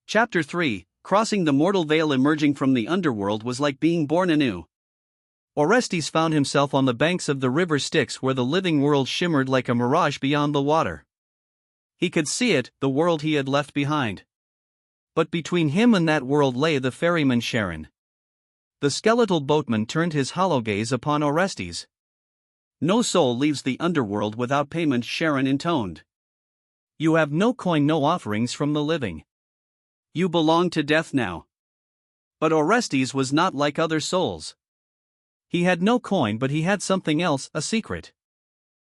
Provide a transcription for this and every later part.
Chapter 3, Crossing the Mortal Veil. Emerging from the underworld was like being born anew. Orestes found himself on the banks of the river Styx, where the living world shimmered like a mirage beyond the water. He could see it, the world he had left behind. But between him and that world lay the ferryman Charon. The skeletal boatman turned his hollow gaze upon Orestes. "No soul leaves the underworld without payment," Charon intoned. "You have no coin, no offerings from the living. You belong to death now." But Orestes was not like other souls. He had no coin, but he had something else, a secret.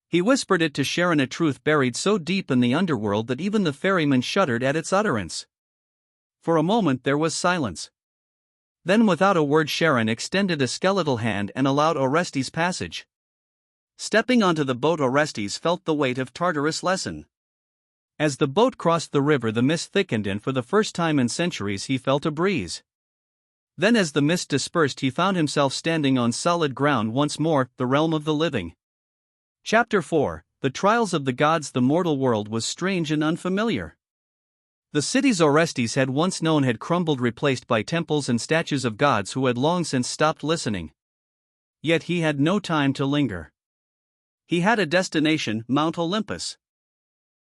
He whispered it to Charon, a truth buried so deep in the underworld that even the ferryman shuddered at its utterance. For a moment there was silence. Then, without a word, Charon extended a skeletal hand and allowed Orestes passage. Stepping onto the boat, Orestes felt the weight of Tartarus lessen. As the boat crossed the river, the mist thickened, and for the first time in centuries he felt a breeze. Then, as the mist dispersed, he found himself standing on solid ground once more, the realm of the living. Chapter 4, The Trials of the Gods. The mortal world was strange and unfamiliar. The cities Orestes had once known had crumbled, replaced by temples and statues of gods who had long since stopped listening. Yet he had no time to linger. He had a destination, Mount Olympus.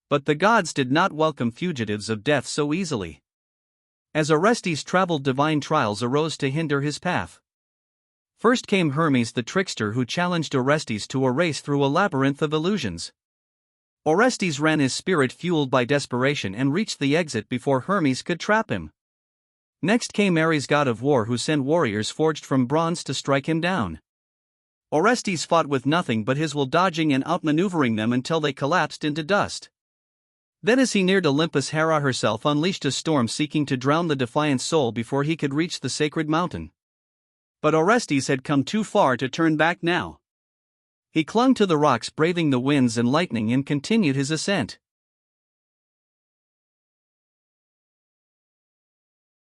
But the gods did not welcome fugitives of death so easily. As Orestes traveled, divine trials arose to hinder his path. First came Hermes the trickster, who challenged Orestes to a race through a labyrinth of illusions. Orestes ran, his spirit fueled by desperation, and reached the exit before Hermes could trap him. Next came Ares, god of war, who sent warriors forged from bronze to strike him down. Orestes fought with nothing but his will, dodging and outmaneuvering them until they collapsed into dust. Then, as he neared Olympus, Hera herself unleashed a storm seeking to drown the defiant soul before he could reach the sacred mountain. But Orestes had come too far to turn back now. He clung to the rocks, braving the winds and lightning, and continued his ascent.